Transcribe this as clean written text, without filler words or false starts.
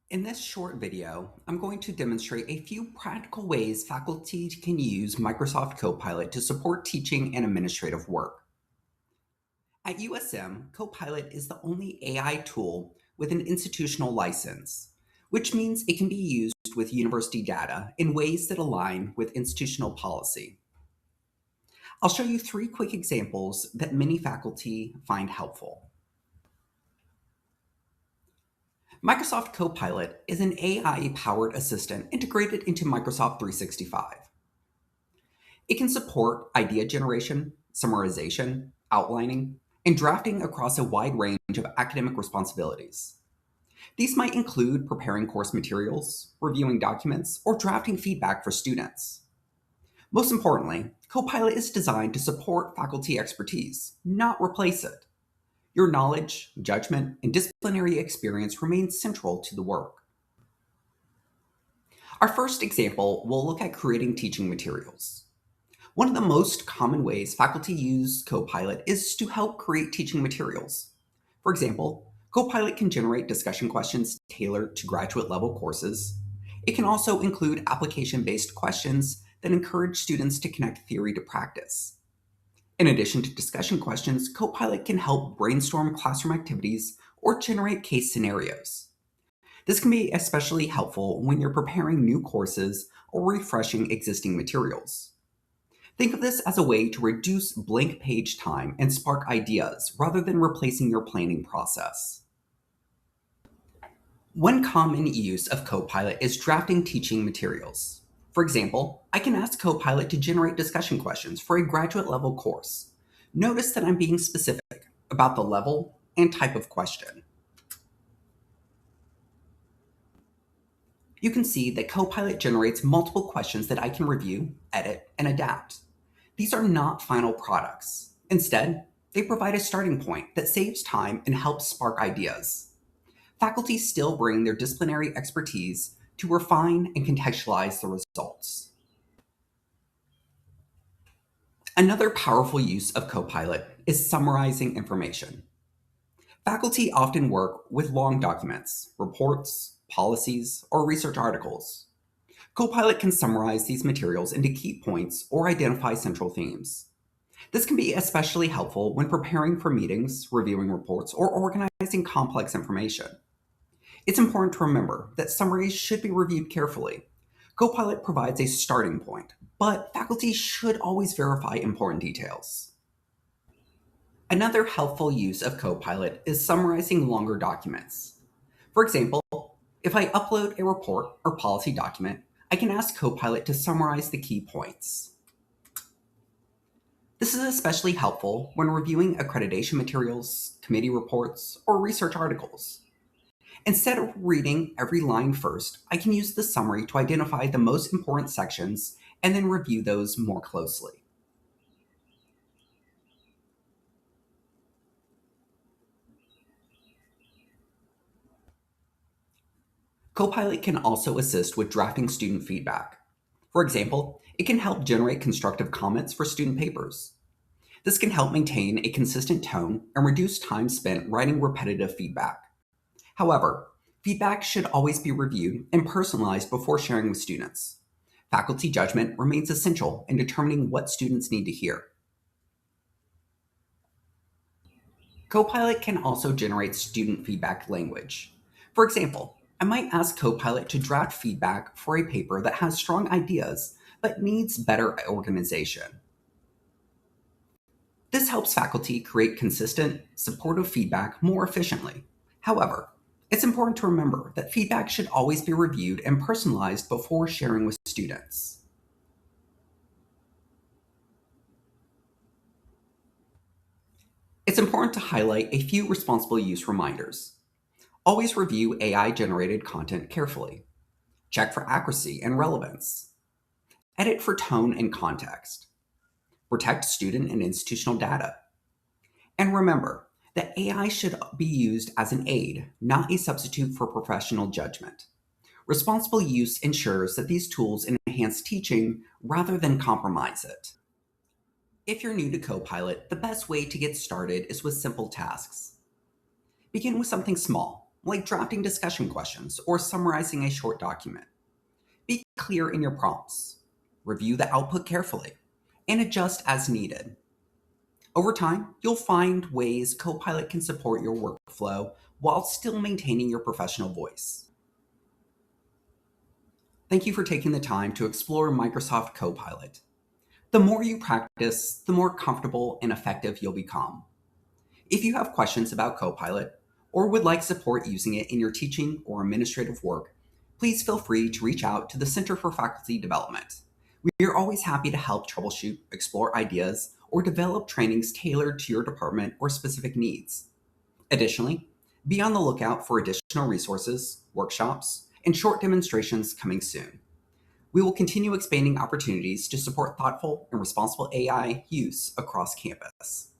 In this short video, I'm going to demonstrate a few practical ways faculty can use Microsoft Copilot to support teaching and administrative work. At USM, Copilot is the only AI tool with an institutional license, which means it can be used with university data in ways that align with institutional policy. I'll show you three quick examples that many faculty find helpful. Microsoft Copilot is an AI-powered assistant integrated into Microsoft 365. It can support idea generation, summarization, outlining, and drafting across a wide range of academic responsibilities. These might include preparing course materials, reviewing documents, or drafting feedback for students. Most importantly, Copilot is designed to support faculty expertise, not replace it. Your knowledge, judgment, and disciplinary experience remain central to the work. Our first example will look at creating teaching materials. One of the most common ways faculty use Copilot is to help create teaching materials. For example, Copilot can generate discussion questions tailored to graduate level courses. It can also include application-based questions that encourage students to connect theory to practice. In addition to discussion questions, Copilot can help brainstorm classroom activities or generate case scenarios. This can be especially helpful when you're preparing new courses or refreshing existing materials. Think of this as a way to reduce blank page time and spark ideas rather than replacing your planning process. One common use of Copilot is drafting teaching materials. For example, I can ask Copilot to generate discussion questions for a graduate level course. Notice that I'm being specific about the level and type of question. You can see that Copilot generates multiple questions that I can review, edit, and adapt. These are not final products. Instead, they provide a starting point that saves time and helps spark ideas. Faculty still bring their disciplinary expertise to refine and contextualize the results. Another powerful use of Copilot is summarizing information. Faculty often work with long documents, reports, policies, or research articles. Copilot can summarize these materials into key points or identify central themes. This can be especially helpful when preparing for meetings, reviewing reports, or organizing complex information. It's important to remember that summaries should be reviewed carefully. Copilot provides a starting point, but faculty should always verify important details. Another helpful use of Copilot is summarizing longer documents. For example, if I upload a report or policy document, I can ask Copilot to summarize the key points. This is especially helpful when reviewing accreditation materials, committee reports, or research articles. Instead of reading every line first, I can use the summary to identify the most important sections and then review those more closely. Copilot can also assist with drafting student feedback. For example, it can help generate constructive comments for student papers. This can help maintain a consistent tone and reduce time spent writing repetitive feedback. However, feedback should always be reviewed and personalized before sharing with students. Faculty judgment remains essential in determining what students need to hear. Copilot can also generate student feedback language. For example, I might ask Copilot to draft feedback for a paper that has strong ideas but needs better organization. This helps faculty create consistent, supportive feedback more efficiently. However, it's important to remember that feedback should always be reviewed and personalized before sharing with students. It's important to highlight a few responsible use reminders. Always review AI-generated content carefully. Check for accuracy and relevance. Edit for tone and context. Protect student and institutional data. And remember that AI should be used as an aid, not a substitute for professional judgment. Responsible use ensures that these tools enhance teaching rather than compromise it. If you're new to Copilot, the best way to get started is with simple tasks. Begin with something small, like drafting discussion questions or summarizing a short document. Be clear in your prompts, review the output carefully, and adjust as needed. Over time, you'll find ways Copilot can support your workflow while still maintaining your professional voice. Thank you for taking the time to explore Microsoft Copilot. The more you practice, the more comfortable and effective you'll become. If you have questions about Copilot or would like support using it in your teaching or administrative work, please feel free to reach out to the Center for Faculty Development. We are always happy to help troubleshoot, explore ideas, or develop trainings tailored to your department or specific needs. Additionally, be on the lookout for additional resources, workshops, and short demonstrations coming soon. We will continue expanding opportunities to support thoughtful and responsible AI use across campus.